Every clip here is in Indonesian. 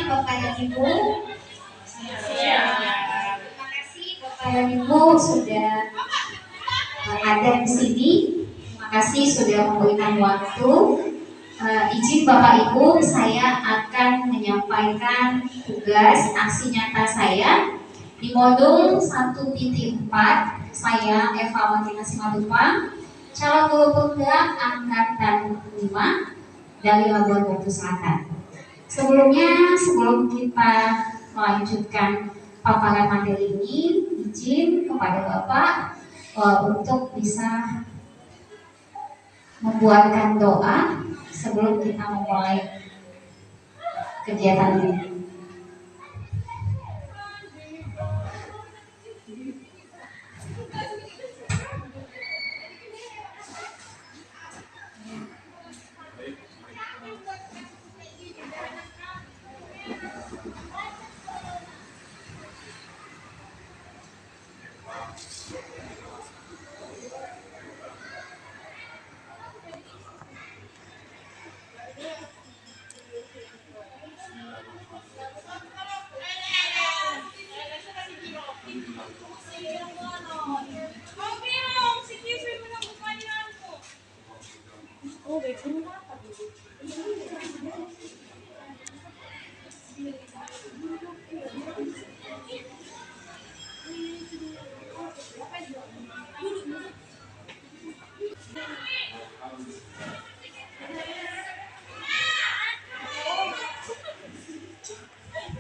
Bapak dan Ibu? Terima kasih Bapak dan Ibu sudah ada di sini. Terima kasih sudah memberikan waktu. Izin Bapak Ibu, saya akan menyampaikan tugas aksi nyata saya di modul 1.4. Saya Eva Martina Simatupang, calon guru penggerak angkatan 5 dari Labuan Batu Selatan. Sebelum kita melanjutkan paparan materi ini, izin kepada Bapak untuk bisa membuatkan doa sebelum kita memulai kegiatan ini.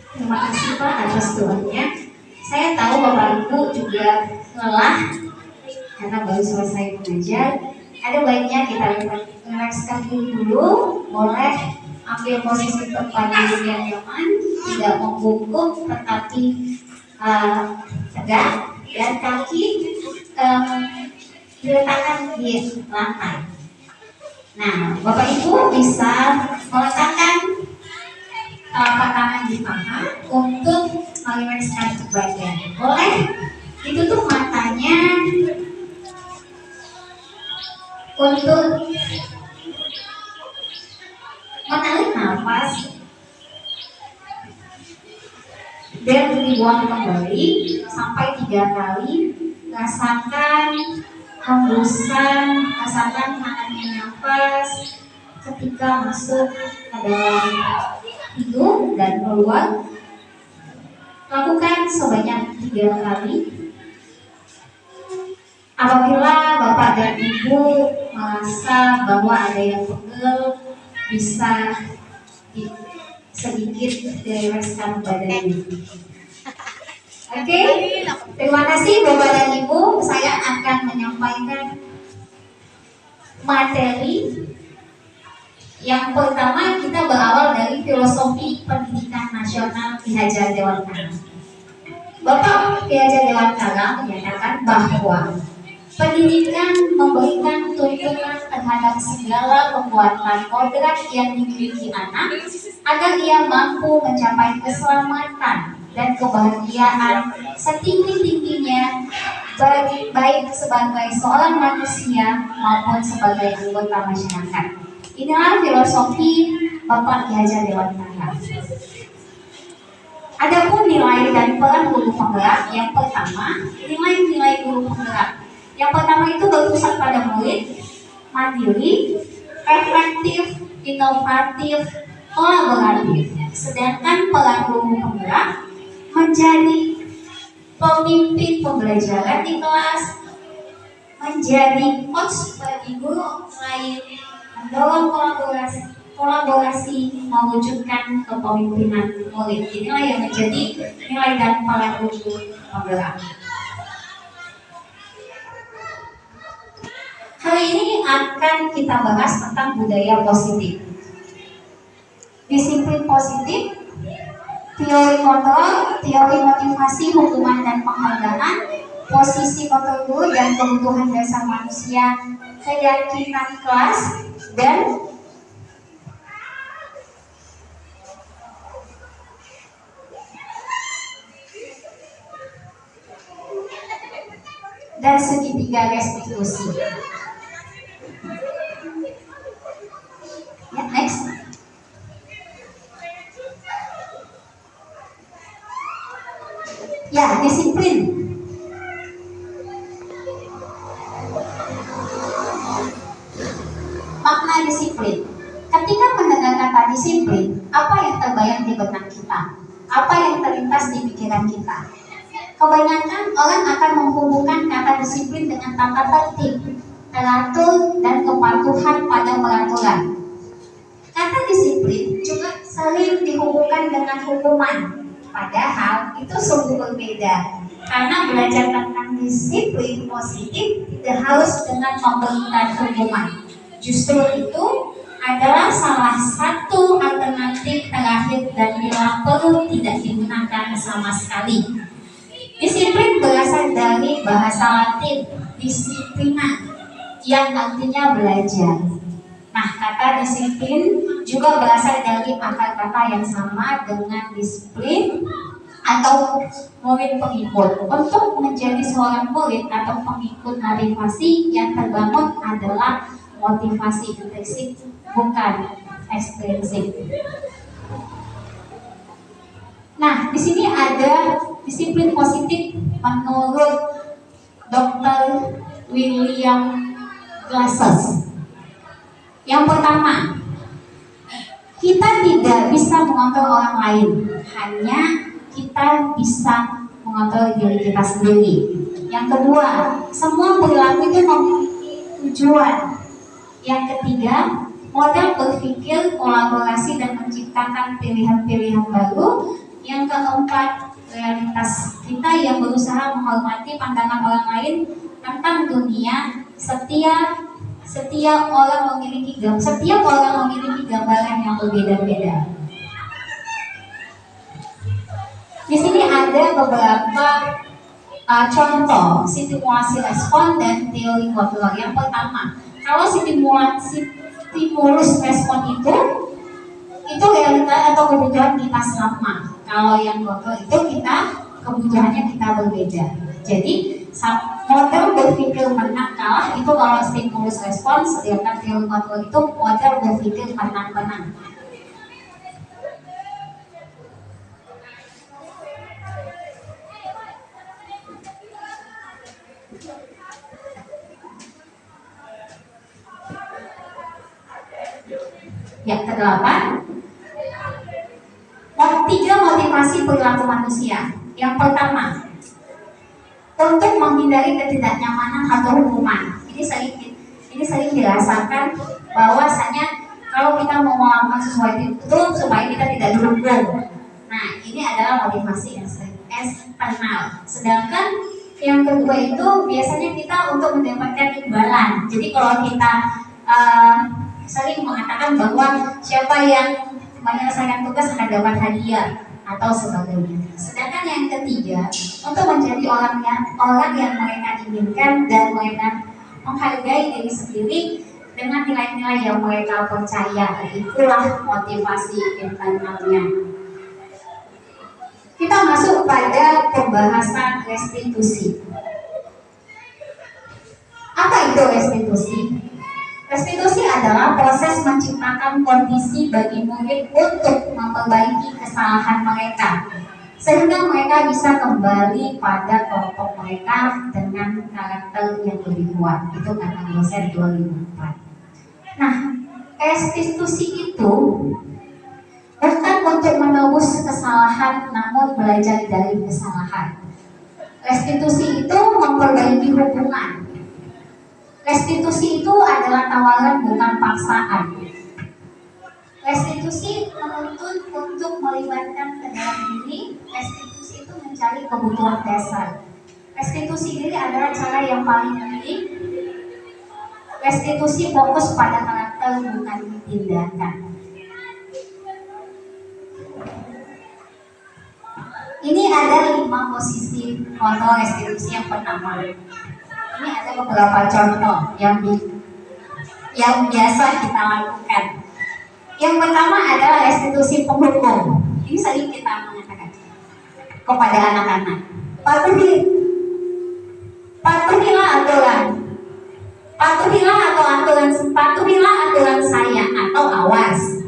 Terima kasih Pak atas doanya. Saya tahu Bapak Ibu juga lelah karena baru selesai mengajar. Ada baiknya kita relakskan diri dulu. Boleh ambil posisi tempat duduk yang nyaman, tidak membungkuk tetapi tegak, dan kaki diletakkan di lantai. Nah, Bapak Ibu bisa meletakkan telapak tangan di paha untuk melengsarkan badan. Boleh ditutup matanya untuk menarik nafas dan dibuang kembali sampai 3 kali. Rasakan hembusan, rasakan tangannya nafas ketika masuk ke dalam hidung dan keluar. Lakukan sebanyak 3 kali. Apabila Bapak dan Ibu merasa bahwa ada yang pegel, bisa sedikit dilereskan badan ini. Oke, terima kasih Bapak dan Ibu. Saya akan menyampaikan materi. Yang pertama, kita berawal dari filosofi pendidikan nasional Ki Hajar Dewantara. Bapak Ki Hajar Dewantara menyatakan bahwa pendidikan memberikan tuntunan terhadap segala kekuatan kodrat yang dimiliki anak agar ia mampu mencapai keselamatan dan kebahagiaan setinggi-tingginya, baik sebagai seorang manusia maupun sebagai anggota masyarakat. Inilah filosofi Bapak Ki Hajar Dewantara. Adapun nilai dan peran guru penggerak, yang pertama, nilai-nilai guru penggerak. Yang pertama itu berpusat pada murid, mandiri, reflektif, inovatif, kolaboratif. Sedangkan peran guru penggerak menjadi pemimpin pembelajaran di kelas, menjadi coach bagi guru lain, mendorong kolaborasi mewujudkan kepemimpinan murid. Inilah yang menjadi nilai dan peran guru penggerak. Hari ini akan kita bahas tentang budaya positif, disiplin positif, teori kontrol, teori motivasi, hukuman dan penghargaan, posisi kontrol guru dan kebutuhan dasar manusia, keyakinan kelas, dan segitiga restitusi. Ya, next. Ya, disiplin. Makna disiplin. Ketika mendengar kata disiplin, apa yang terbayang di benak kita? Apa yang terlintas di pikiran kita? Kebanyakan orang akan menghubungkan kata disiplin dengan tata tertib, teratur, dan kepatuhan pada peraturan. Kata disiplin juga sering dihubungkan dengan hukuman, padahal itu sungguh berbeda. Karena belajar tentang disiplin positif tidak harus dengan memberikan hukuman. Justru itu adalah salah satu alternatif terakhir dan bila perlu tidak digunakan sama sekali. Disiplin berasal dari bahasa Latin disiplina yang artinya belajar. Nah, kata disiplin juga berasal dari akar kata yang sama dengan disiplin atau murid pengikut. Untuk menjadi seorang murid atau pengikut motivasi yang terbangun adalah motivasi intrinsik, bukan ekstrinsik. Nah, di sini ada disiplin positif menurut Dr. William Glasses. Yang pertama, kita tidak bisa mengontrol orang lain, hanya kita bisa mengontrol diri kita sendiri. Yang kedua, semua perilaku itu memiliki tujuan. Yang ketiga, modal berpikir, kolaborasi dan menciptakan pilihan-pilihan baru. Yang keempat, realitas kita yang berusaha menghormati pandangan orang lain tentang dunia. Setiap orang memiliki gambaran yang berbeda-beda. Di sini ada beberapa contoh simulasi respon dan teori kontrol. Yang pertama, kalau stimulus respon itu realita atau kebutuhan kita sama. Kalau yang kontrol itu kebutuhannya kita berbeda. Jadi model berpikir menang kalah itu kalau stimulus respon, sedangkan teori kontrol itu model berpikir menang-menang. Yang kedelapan, tiga motivasi perilaku manusia. Yang pertama, untuk menghindari ketidaknyamanan atau hukuman. Ini sering dirasakan bahwasanya kalau kita mau melakukan sesuatu itu supaya kita tidak dihukum. Nah, ini adalah motivasi eksternal. Sedangkan yang kedua itu biasanya kita untuk mendapatkan imbalan. Jadi kalau kita sering mengatakan bahwa siapa yang menyelesaikan tugas akan dapat hadiah atau sebagainya. Sedangkan yang ketiga, untuk menjadi orang yang mereka inginkan dan mereka menghargai diri sendiri dengan nilai-nilai yang mereka percaya. Itulah motivasi internalnya. Kita masuk pada pembahasan restitusi. Apa itu restitusi? Restitusi adalah proses menciptakan kondisi bagi murid untuk memperbaiki kesalahan mereka, sehingga mereka bisa kembali pada kelompok mereka dengan karakter yang lebih kuat. Itu kata dosen 2004. Nah, restitusi itu bukan untuk menebus kesalahan, namun belajar dari kesalahan. Restitusi itu memperbaiki hubungan. Restitusi itu adalah tawaran, bukan paksaan. Restitusi menuntut untuk melibatkan ke dalam diri. Restitusi itu mencari kebutuhan dasar. Restitusi diri adalah cara yang paling penting. Restitusi fokus pada karakter, bukan tindakan. Ini ada 5 posisi kontrol restitusi. Yang pertama, ini ada beberapa contoh yang biasa kita lakukan. Yang pertama adalah restitusi penghukum. Ini sering kita mengatakan kepada anak-anak, patuhilah aturan saya atau awas.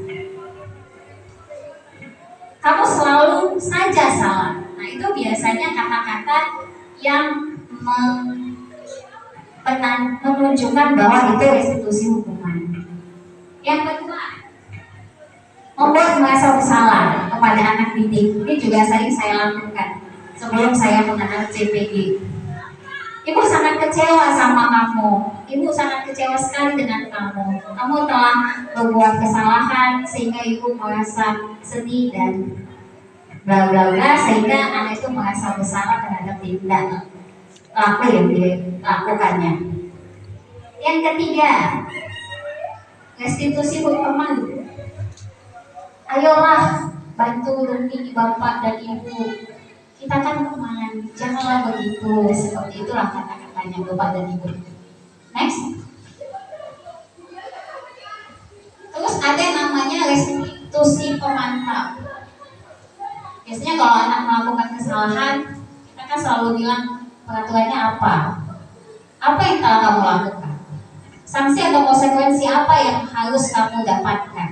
Kamu selalu saja salah. Nah, itu biasanya kata yang menunjukkan bahwa itu restitusi hukuman. Yang kedua, membuat merasa bersalah kepada anak didik. Ini juga sering saya lakukan sebelum saya mengenal CPG. Ibu sangat kecewa sama kamu. Ibu sangat kecewa sekali dengan kamu. Kamu telah membuat kesalahan sehingga ibu merasa sedih dan bla bla bla, sehingga anak itu merasa bersalah terhadap tindak laku yang dilakukannya. Yang ketiga, restitusi hukuman. Ayolah bantu demi bapak dan ibu. Kita kan teman, janganlah begitu. Seperti itulah kata-katanya bapak dan ibu. Next. Terus ada yang namanya restitusi pemantap. Biasanya kalau anak melakukan kesalahan, kita kan selalu bilang peraturannya apa? Apa yang telah kamu lakukan? Sanksi atau konsekuensi apa yang harus kamu dapatkan?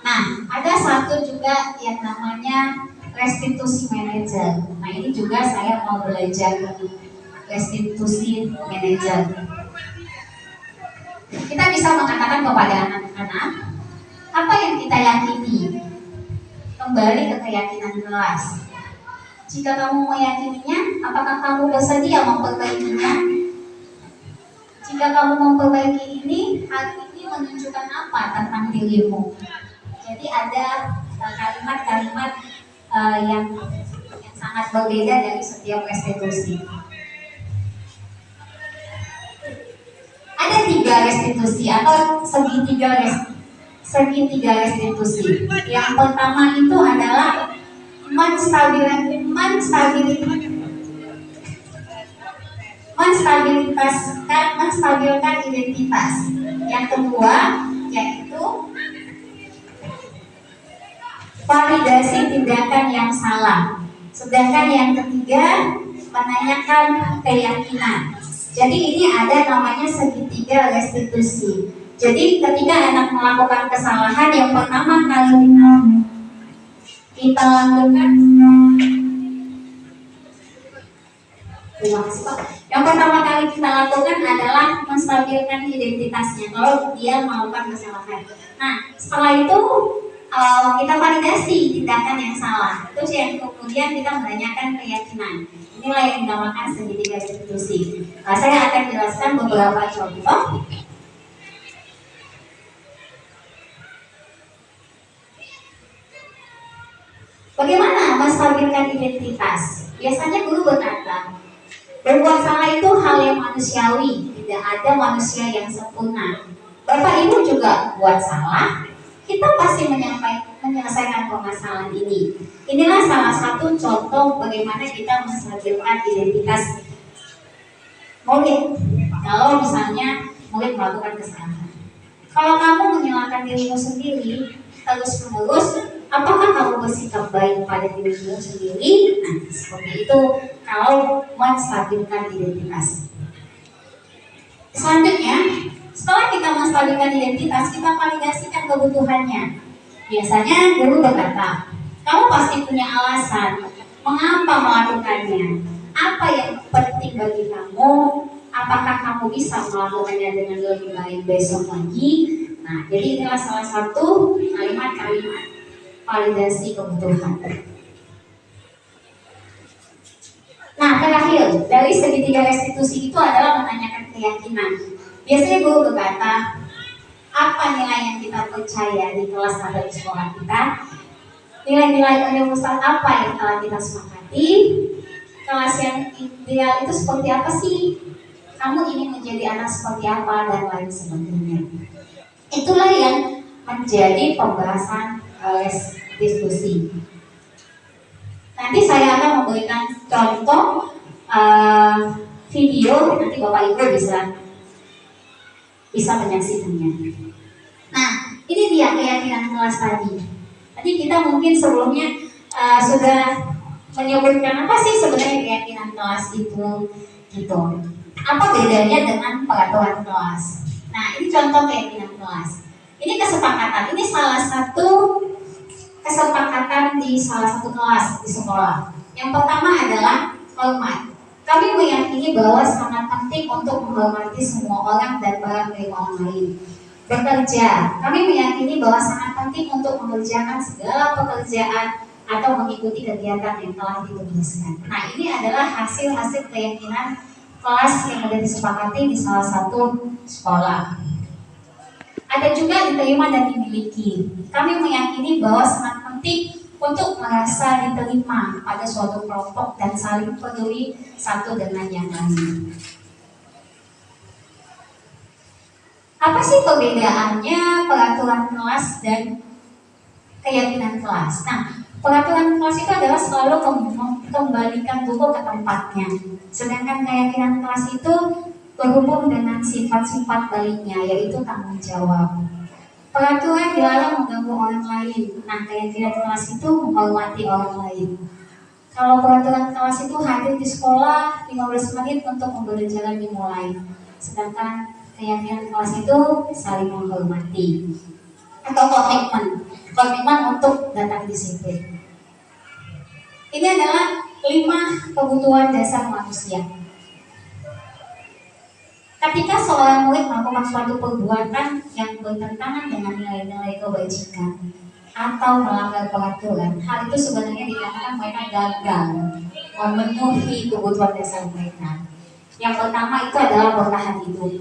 Nah, ada satu juga yang namanya restitusi manajer. Nah, ini juga saya mau belajar restitusi manajer. Kita bisa mengatakan kepada anak-anak apa yang kita yakini. Kembali ke keyakinan kelas. Jika kamu meyakininya, apakah kamu bersedia memperbaikinya? Jika kamu memperbaiki ini, hal ini menunjukkan apa tentang dirimu? Jadi ada kalimat-kalimat yang sangat berbeda dari setiap restitusi. Ada 3 restitusi atau segitiga restitusi. Yang pertama itu adalah menstabilkan identitas. Yang kedua yaitu validasi tindakan yang salah. Sedangkan yang ketiga menanyakan keyakinan. Jadi ini ada namanya segitiga restitusi. Jadi ketika anak melakukan kesalahan, yang pertama kali kita lakukan, terima kasih Pak. Yang pertama kali kita lakukan adalah menstabilkan identitasnya kalau dia melakukan kesalahan. Nah, setelah itu kita validasi tindakan yang salah. Terus yang kemudian kita menanyakan keyakinan. Inilah yang dinamakan segitiga restitusi. Saya akan jelaskan beberapa contoh. Bagaimana menstabilkan identitas? Biasanya guru berkata, berbuat salah itu hal yang manusiawi, tidak ada manusia yang sempurna. Bapak Ibu juga buat salah, kita pasti menyelesaikan permasalahan ini. Inilah salah satu contoh bagaimana kita menstabilkan identitas murid. Kalau misalnya murid melakukan kesalahan, kalau kamu menyalahkan dirimu sendiri terus-menerus, apakah kamu bersikap baik pada dirimu sendiri? Nah, seperti itu kalau menstabilkan identitas. Selanjutnya, setelah kita menstabilkan identitas, kita validasikan kebutuhannya. Biasanya guru berkata, kamu pasti punya alasan mengapa melakukannya. Apa yang penting bagi kamu? Apakah kamu bisa melakukannya dengan lebih baik besok lagi? Nah, jadi inilah salah satu kalimat-kalimat validasi kebutuhan. Nah, terakhir dari segitiga restitusi itu adalah menanyakan keyakinan. Biasanya guru berkata, apa nilai yang kita percaya di kelas atau di sekolah kita? Nilai-nilai universal apa yang telah kita sepakati? Kelas yang ideal itu seperti apa sih? Kamu ingin menjadi anak seperti apa dan lain sebagainya. Itulah yang menjadi pembahasan diskusi. Nanti saya akan memberikan contoh video, nanti Bapak Ibu bisa menyaksikannya. Nah, ini dia keyakinan kelas tadi. Tadi kita mungkin sebelumnya sudah menyebutkan apa sih sebenarnya keyakinan kelas itu, gitu. Apa bedanya dengan peraturan kelas? Nah, ini contoh keyakinan kelas. Ini kesepakatan. Ini salah satu kesepakatan di salah satu kelas di sekolah. Yang pertama adalah hormat. meyakini bahwa sangat penting untuk menghormati semua orang dan barang milik orang lain. Bekerja, kami meyakini bahwa sangat penting untuk mengerjakan segala pekerjaan atau mengikuti kegiatan yang telah dituliskan. Nah, ini adalah hasil-hasil keyakinan kelas yang sudah disepakati di salah satu sekolah. Ada juga diterima dan dimiliki. Kami meyakini bahwa sangat penting untuk merasa diterima pada suatu kelompok dan saling peduli satu dengan yang lain. Apa sih perbedaannya peraturan kelas dan keyakinan kelas? Nah, peraturan kelas itu adalah selalu mengembalikan buku ke tempatnya. Sedangkan keyakinan kelas itu berhubung dengan sifat-sifat baliknya, yaitu tanggung jawab. Peraturan dilarang mengganggu orang lain. Nah, keyakinan kelas itu menghormati orang lain. Kalau peraturan kelas itu hadir di sekolah 15 menit untuk pembelajaran dimulai. Sedangkan keyakinan kelas itu saling menghormati. Atau komitmen untuk datang disiplin. Ini adalah 5 kebutuhan dasar manusia. Ketika seorang murid melakukan suatu perbuatan yang bertentangan dengan nilai-nilai kebajikan atau melanggar peraturan, hal itu sebenarnya dikatakan mereka gagal memenuhi kebutuhan dasar mereka. Yang pertama itu adalah bertahan hidup.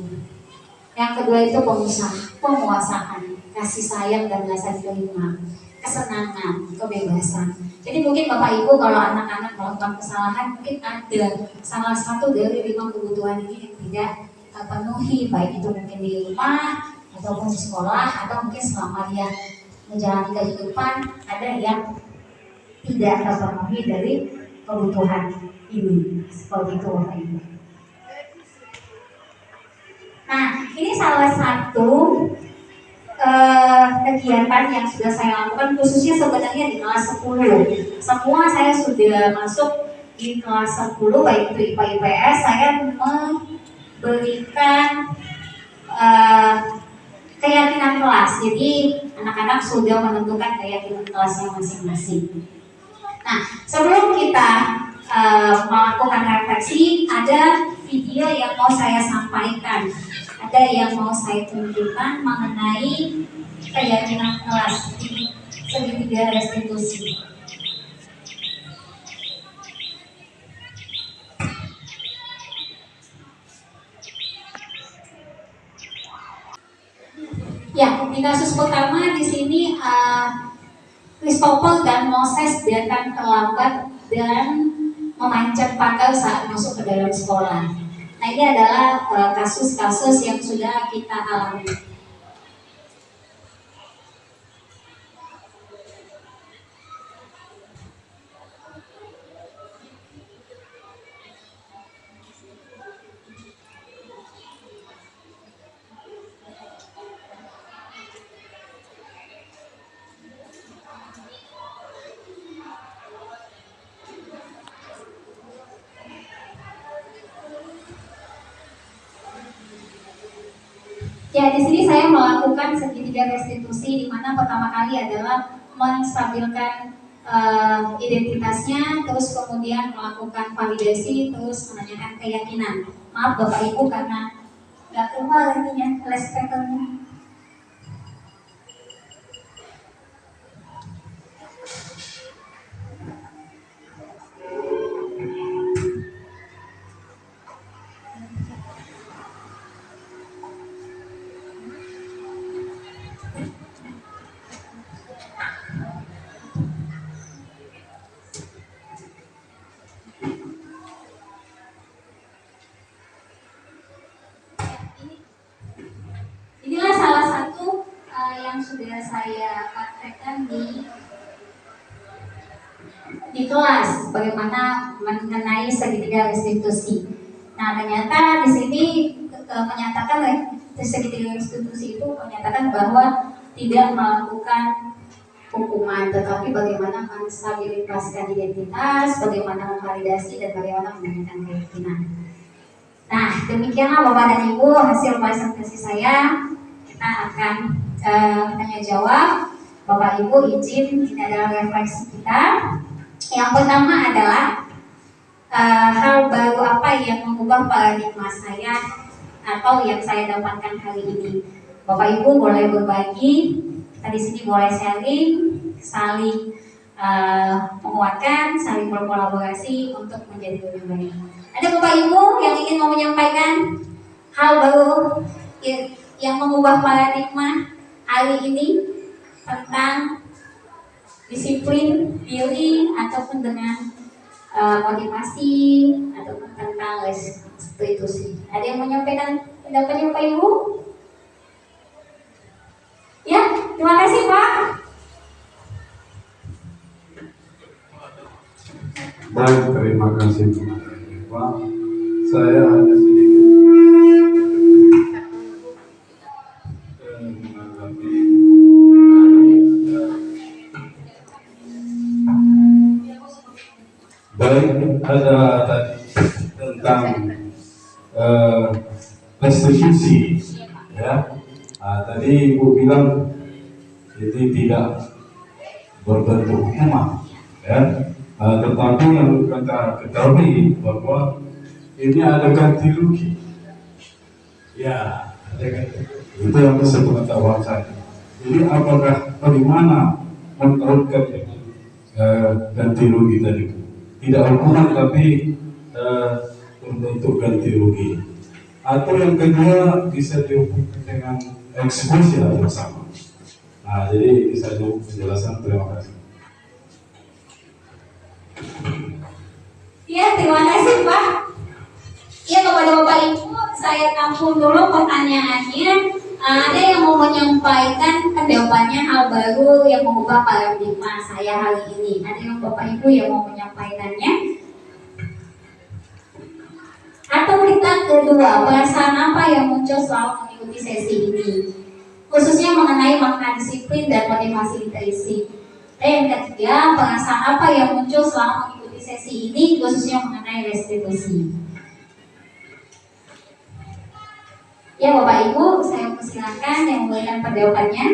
Yang kedua itu penguasaan, kasih sayang dan rasa diterima, kesenangan, kebebasan. Jadi mungkin Bapak Ibu kalau anak-anak melakukan kesalahan, mungkin ada salah satu dari 5 kebutuhan ini yang tidak terpenuhi, baik itu mungkin di rumah ataupun di sekolah atau mungkin selama dia menjalani kehidupan ada yang tidak terpenuhi dari kebutuhan ini. Seperti itu Bapak Ibu. Nah, ini salah satu kegiatan yang sudah saya lakukan khususnya sebenarnya di kelas 10. Semua saya sudah masuk di kelas 10 baik itu IPA IPS. Saya memberikan keyakinan kelas. Jadi anak-anak sudah menentukan keyakinan kelasnya masing-masing. Nah, sebelum kita melakukan refleksi, ada video yang mau saya sampaikan, ada yang mau saya tunjukkan mengenai keyakinan kelas di segitiga restitusi. Ya, di kasus pertama di sini Christopher dan Moses datang terlambat dan memanjat pagar saat masuk ke dalam sekolah. Nah, ini adalah kasus-kasus yang sudah kita alami. Ya, di sini saya melakukan segitiga restitusi, di mana pertama kali adalah menstabilkan identitasnya, terus kemudian melakukan validasi, terus menanyakan keyakinan. Maaf Bapak Ibu karena nggak keluar ininya, flash papernya. Inilah salah satu yang sudah saya praktekkan di kelas, bagaimana mengenai segitiga restitusi. Nah, ternyata di sini menyatakan segitiga restitusi itu menyatakan bahwa tidak melakukan hukuman, tetapi bagaimana menstabilitaskan identitas, bagaimana memvalidasi, dan bagaimana menanyakan keyakinan. Nah, demikianlah Bapak dan Ibu hasil presentasi saya. Kita akan tanya jawab. Bapak Ibu izin, ini adalah refleksi kita. Yang pertama adalah hal baru apa apa yang mengubah paradigma saya atau yang saya dapatkan hari ini. Bapak Ibu boleh berbagi, kita di sini boleh sharing, saling menguatkan, saling berkolaborasi untuk menjadi lebih baik. Ada Bapak Ibu yang ingin mau menyampaikan hal baru yang mengubah paradigma hari ini tentang disiplin diri ataupun dengan motivasi ataupun tentang restitusi. Ada yang menyampaikan pendapatnya Bapak Ibu? Ya, terima kasih Pak. Baik, terima kasih Pak. Saya hanya sedikit menanggapi baik ada tadi tentang restitusi, ya. Tadi Ibu bilang ini tidak berbentuk hukuman, ya. Tetapi yang kita ketahui bahwa ini ada ganti rugi, ya, ada ganti rugi. Itu yang sepengetahuan saya. Jadi apakah bagaimana menurutkan ganti rugi tadi? Tidak hukuman tapi berbentuk ganti rugi. Atau yang kedua bisa dihukum dengan eksekusi atau sama. Nah, jadi bisa penjelasan. Terima kasih. Ya, terima kasih Pak. Ya, kepada Bapak Ibu, saya tampung dulu pertanyaannya. Ada yang mau menyampaikan pendapatnya hal baru yang mengubah paradigma saya hari ini. Ada yang Bapak Ibu yang mau menyampaikannya? Atau kita kedua, perasaan apa yang muncul selama mengikuti sesi ini? Khususnya mengenai makna disiplin dan motivasi literasi. Dan yang ketiga, perasaan apa yang muncul selama mengikuti sesi ini, khususnya mengenai restitusi. Ya Bapak Ibu, saya persilakan yang memberikan pendapatnya.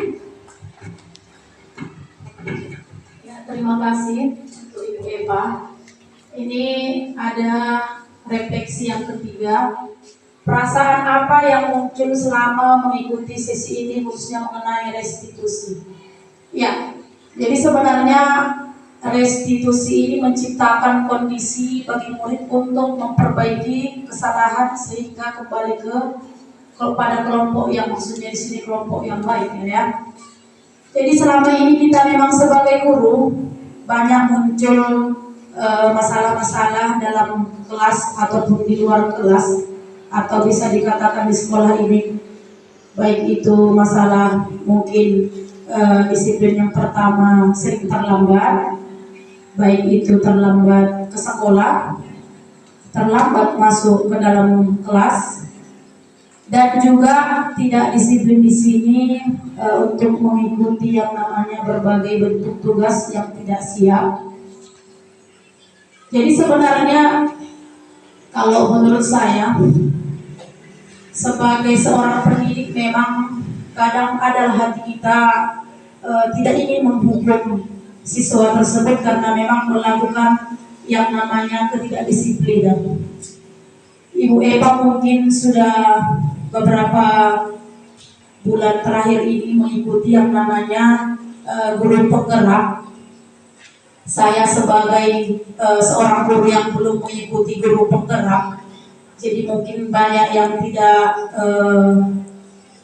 Ya, terima kasih untuk Ibu Eva. Ini ada refleksi yang ketiga. Perasaan apa yang muncul selama mengikuti sesi ini khususnya mengenai restitusi? Ya, jadi sebenarnya restitusi ini menciptakan kondisi bagi murid untuk memperbaiki kesalahan sehingga kembali kepada kelompok yang maksudnya di sini kelompok yang baik, ya. Jadi selama ini kita memang sebagai guru banyak muncul masalah-masalah dalam kelas ataupun di luar kelas, atau bisa dikatakan di sekolah ini, baik itu masalah mungkin disiplin yang pertama sering terlambat, baik itu terlambat ke sekolah, terlambat masuk ke dalam kelas, dan juga tidak disiplin di sini untuk mengikuti yang namanya berbagai bentuk tugas yang tidak siap. Jadi sebenarnya kalau menurut saya sebagai seorang pendidik memang kadang adalah hati kita tidak ingin menghukum siswa tersebut karena memang melakukan yang namanya ketidakdisiplinan. Ibu Eva mungkin sudah beberapa bulan terakhir ini mengikuti yang namanya guru penggerak. Saya sebagai seorang guru yang belum mengikuti guru penggerak, jadi mungkin banyak yang tidak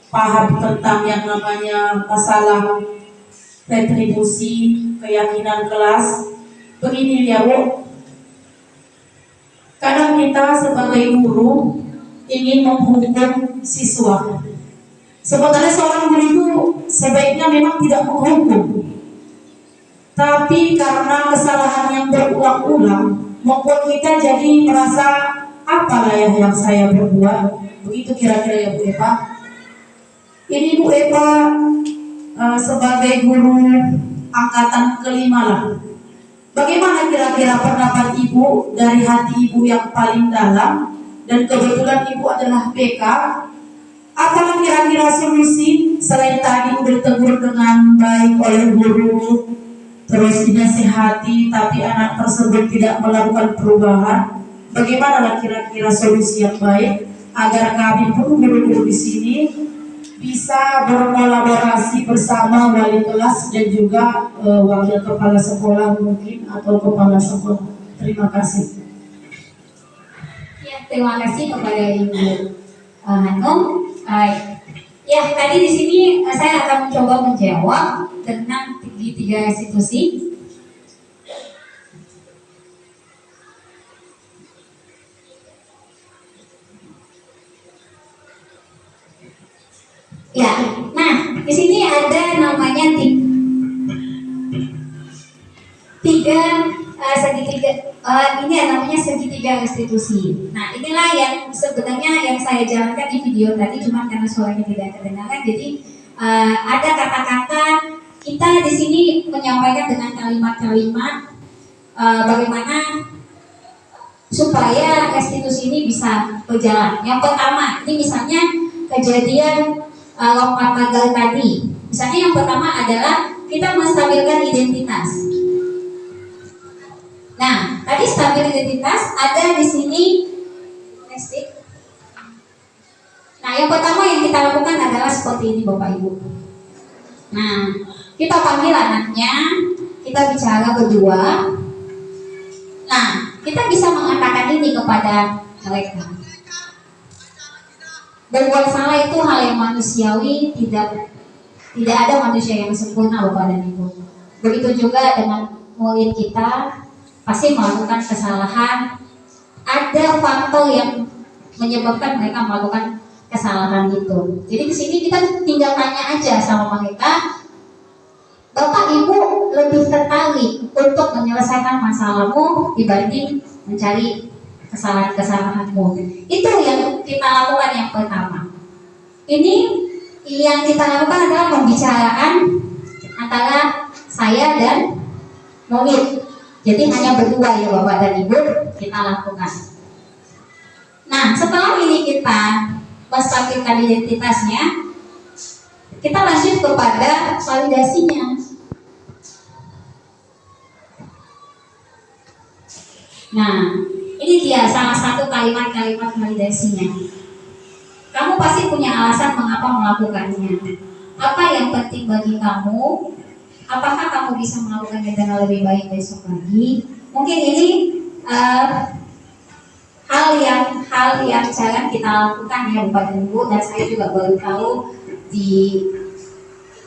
paham tentang yang namanya masalah retribusi, keyakinan kelas. Begini ya Bu, kadang kita sebagai guru ingin menghukum siswa. Sebenarnya seorang guru itu sebaiknya memang tidak menghukum, tapi karena kesalahan yang berulang-ulang membuat kita jadi merasa apalah yang saya berbuat. Begitu kira-kira ya Bu Eva. Ini Bu Eva sebagai guru angkatan kelima lah. Bagaimana kira-kira pendapat Ibu dari hati Ibu yang paling dalam, dan kebetulan Ibu adalah PK? Apa kira-kira solusi selain tadi ditegur dengan baik oleh guru, terus dinasihati, tapi anak tersebut tidak melakukan perubahan? bagaimana lah kira-kira solusi yang baik agar kami pun guru-guru di sini bisa berkolaborasi bersama wali kelas dan juga wakil kepala sekolah mungkin atau kepala sekolah. Terima kasih. Ya, terima kasih kepada Ibu Hanum. Ya, tadi di sini saya akan mencoba menjawab tentang tiga institusi. Ya, nah di sini ada namanya segitiga. Ini namanya segitiga restitusi. Nah, inilah yang sebenarnya yang saya jalankan di video tadi, cuma karena suaranya tidak terdengar. Jadi ada kata-kata kita di sini menyampaikan dengan kalimat-kalimat bagaimana supaya restitusi ini bisa berjalan. Yang pertama, ini misalnya kejadian lompat pagar tadi. Misalnya yang pertama adalah kita menstabilkan identitas. Nah, tadi stabil identitas ada di sini. Nah, yang pertama yang kita lakukan adalah seperti ini, Bapak Ibu. Nah, kita panggil anaknya, kita bicara berdua. Nah, kita bisa mengatakan ini kepada mereka. Berbuat salah itu hal yang manusiawi, tidak ada manusia yang sempurna, Bapak dan Ibu. Begitu juga dengan murid kita, pasti melakukan kesalahan. Ada faktor yang menyebabkan mereka melakukan kesalahan itu. Jadi di sini kita tinggal tanya aja sama mereka, Bapak Ibu lebih tertarik untuk menyelesaikan masalahmu dibanding mencari kesalahan-kesalahanmu. Itu yang kita lakukan yang pertama. Ini yang kita lakukan adalah pembicaraan antara saya dan murid. Jadi hanya berdua ya Bapak dan Ibu kita lakukan. Nah, setelah ini kita menstabilkan identitasnya, kita lanjut kepada validasinya. Nah, ini dia salah satu kalimat-kalimat validasinya. Kamu pasti punya alasan mengapa melakukannya. Apa yang penting bagi kamu? Apakah kamu bisa melakukannya dengan lebih baik besok lagi? Mungkin ini hal yang jarang kita lakukan ya Bapak dan Ibu, dan saya juga baru tahu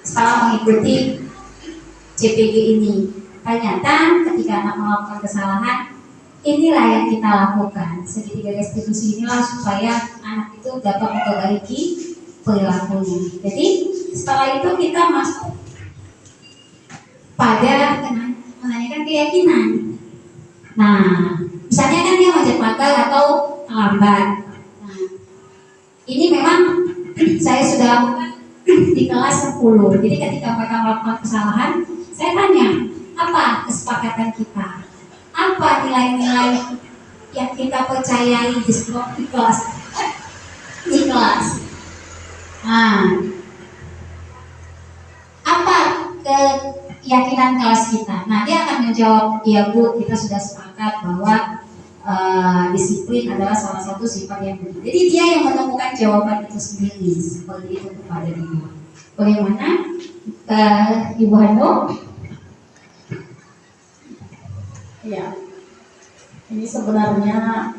setelah mengikuti CPG ini. Ternyata ketika anak melakukan kesalahan, inilah yang kita lakukan. Segitiga restitusi inilah supaya anak itu dapat memperbaiki perilakunya. Jadi setelah itu kita masuk pada menanyakan keyakinan. Nah, misalnya kan dia manjat pagar atau terlambat. Nah, ini memang saya sudah lakukan di kelas 10. Jadi ketika mereka melakukan kesalahan, saya tanya, apa kesepakatan kita? Apa nilai-nilai yang kita percayai di kelas? Nah, apa keyakinan kelas kita? Nah, dia akan menjawab, iya Bu, kita sudah sepakat bahwa disiplin adalah salah satu sifat yang baik. Jadi dia yang menemukan jawaban itu sendiri, seperti itu kepada ibu. Bagaimana Ibu Hanum? Ya, ini sebenarnya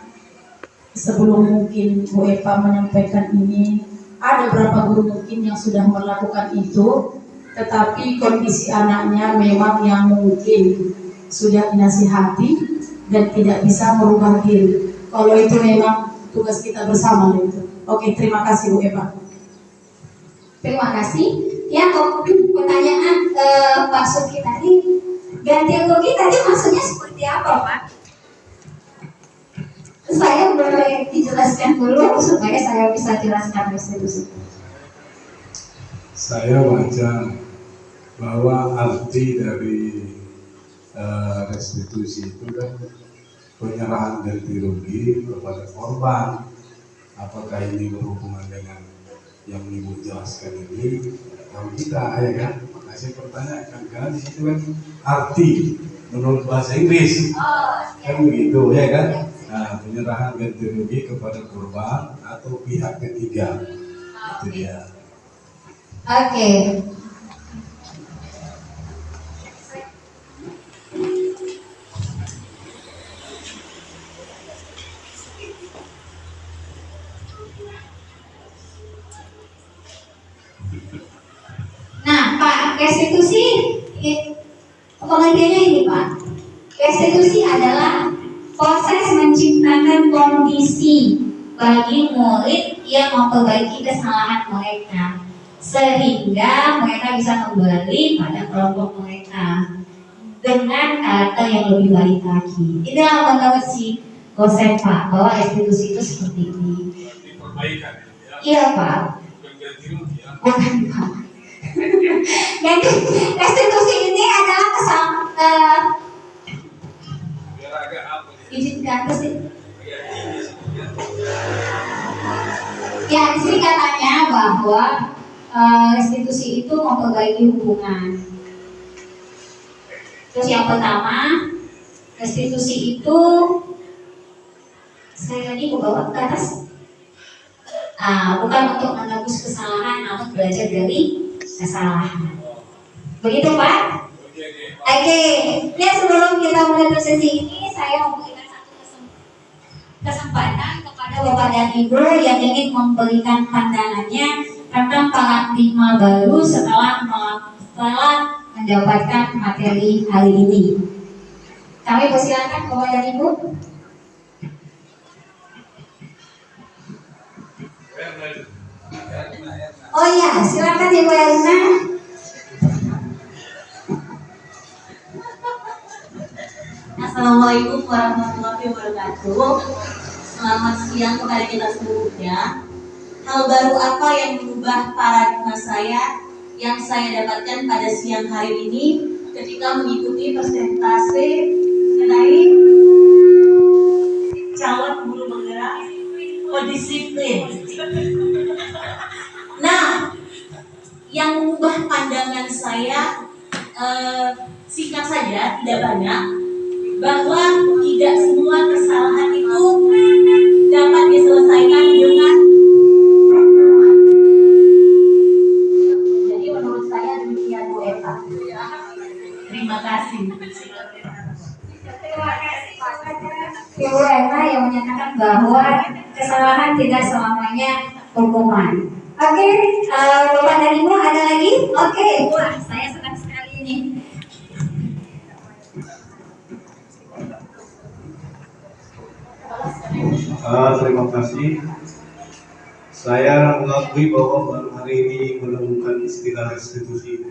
sebelum mungkin Bu Eva menyampaikan ini, ada beberapa guru mungkin yang sudah melakukan itu, tetapi kondisi anaknya memang yang mungkin sudah dinasihati dan tidak bisa merubah diri. Kalau itu memang tugas kita bersama itu. Oke, terima kasih Bu Eva. Terima kasih. Ya, pertanyaan Pak Suki tadi, ganti rugi tadi maksudnya seperti apa Pak? Saya boleh dijelaskan dulu supaya saya bisa jelaskan restitusi. Saya baca bahwa arti dari restitusi itu kan penyerahan ganti rugi kepada korban. Apakah ini berhubungan dengan yang Ibu jelaskan ini? Kalau tidak, ya kan? Nah, saya pertanyakan karena di situ kan arti menurut bahasa Inggris, kan begitu, ya kan? Nah, penyerahan ganti rugi kepada korban atau pihak ketiga. Itu dia. Oke. Nah, Pak, restitusi pengertiannya ini, Pak. Restitusi adalah proses menciptakan kondisi bagi murid yang memperbaiki kesalahan mereka sehingga mereka bisa kembali pada kelompok mereka dengan karakter yang lebih baik lagi. Inilah menurut si dosen, Pak, bahwa restitusi itu seperti ini. Perbaikan. Iya, Pak. Bukan ganti rugi ya. Bukan, Pak. Jadi restitusi ini adalah Biar agak apa nih? izin ke atas sih. Agak tinggi sedikit. Ya, di sini katanya bahwa restitusi itu memperbaiki hubungan. Terus yang pertama, restitusi itu sekali lagi ke bawah ke atas. Bukan untuk menebus kesalahan, namun belajar dari kesalahan. Begitu, Pak? Oke. Ya, sebelum kita mulai sesi ini, saya memberikan satu kesempatan kepada Bapak dan Ibu yang ingin memberikan pandangannya tentang paradigma baru setelah mendapatkan materi hari ini. Kami persilakan Bapak dan Ibu. Oh iya, silakan Ibu Erna. Assalamualaikum warahmatullahi wabarakatuh. Selamat siang kepada kita semuanya. Hal baru apa yang mengubah paradigma saya yang saya dapatkan pada siang hari ini ketika mengikuti presentasi mengenai calon guru penggerak disiplin. Nah, yang mengubah pandangan saya singkat saja, tidak banyak, bahwa tidak semua kesalahan itu dapat diselesaikan dengan Jadi menurut saya demikian Bu Eva. terima kasih. Ibu Eva yang menyatakan bahwa kesalahan tidak selamanya hukuman. Oke, Bapak dan Ibu ada lagi? Oke, wah saya senang sekali ini. Terima kasih. Saya mengakui bahwa baru hari ini menemukan istilah restitusi.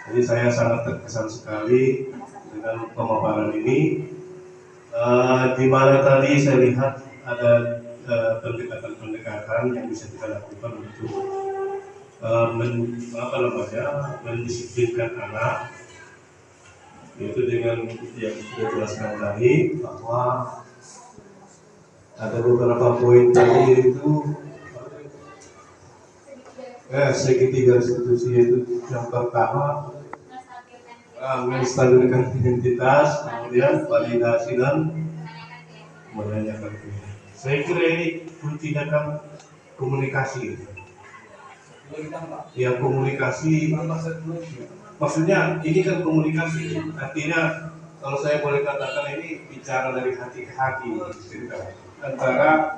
Jadi saya sangat terkesan sekali dengan pemaparan ini. Di mana tadi saya lihat ada pendekatan-pendekatan yang bisa kita lakukan untuk mendisiplinkan anak, yaitu dengan yang sudah jelaskan tadi bahwa ada beberapa poin tadi itu segitiga restitusi, yaitu yang pertama menstabilkan identitas, kemudian validasi dan menanyakan pilihan. Saya kira ini kuncinya kan komunikasi. Ya, komunikasi maksudnya ini kan komunikasi, artinya kalau saya boleh katakan ini bicara dari hati ke hati antara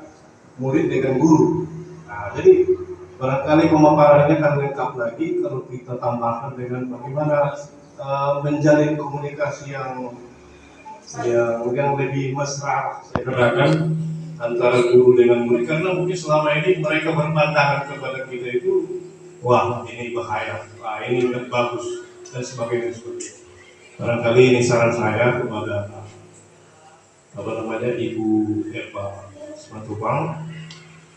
murid dengan guru. Nah, jadi barangkali pemaparannya akan lengkap lagi kalau kita tambahkan dengan bagaimana menjalin komunikasi yang lebih mesra, saya katakan, antara guru dengan murid, karena mungkin selama ini mereka berpandangan kepada kita itu, wah ini bahaya, wah ini nggak bagus dan sebagainya seperti itu. Barangkali ini saran saya kepada Ibu Eva Simatupang,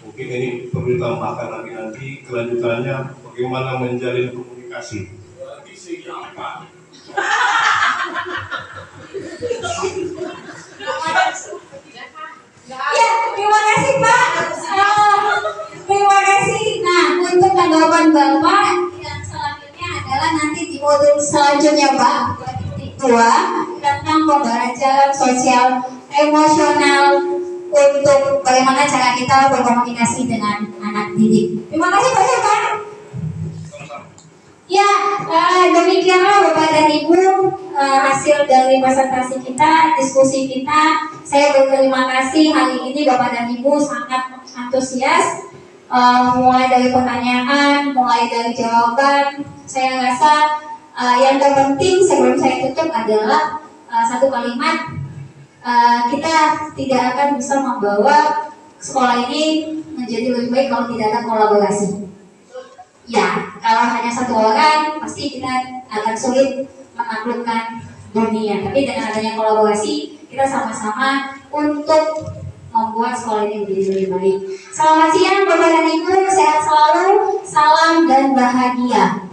mungkin ini perlu ditambahkan lagi nanti kelanjutannya bagaimana menjalin komunikasi. Ya, terima kasih Pak. Terima kasih. Nah, untuk tanggapan Bapak yang selanjutnya adalah nanti di modul selanjutnya Pak, 2 tentang pembelajaran sosial emosional untuk bagaimana cara kita berkomunikasi dengan anak didik. Terima kasih banyak Pak. Ya, demikianlah Bapak dan Ibu hasil dari presentasi kita, diskusi kita. Saya berterima kasih hari ini Bapak dan Ibu sangat antusias, mulai dari pertanyaan, mulai dari jawaban. Saya rasa yang terpenting sebelum saya tutup adalah satu kalimat, kita tidak akan bisa membawa sekolah ini menjadi lebih baik kalau tidak ada kolaborasi. Ya, kalau hanya satu orang pasti kita akan sulit menaklukkan dunia. Tapi dengan adanya kolaborasi, kita sama-sama untuk membuat sekolah ini menjadi lebih baik. Selamat siang Bapak dan Ibu, sehat selalu, salam dan bahagia.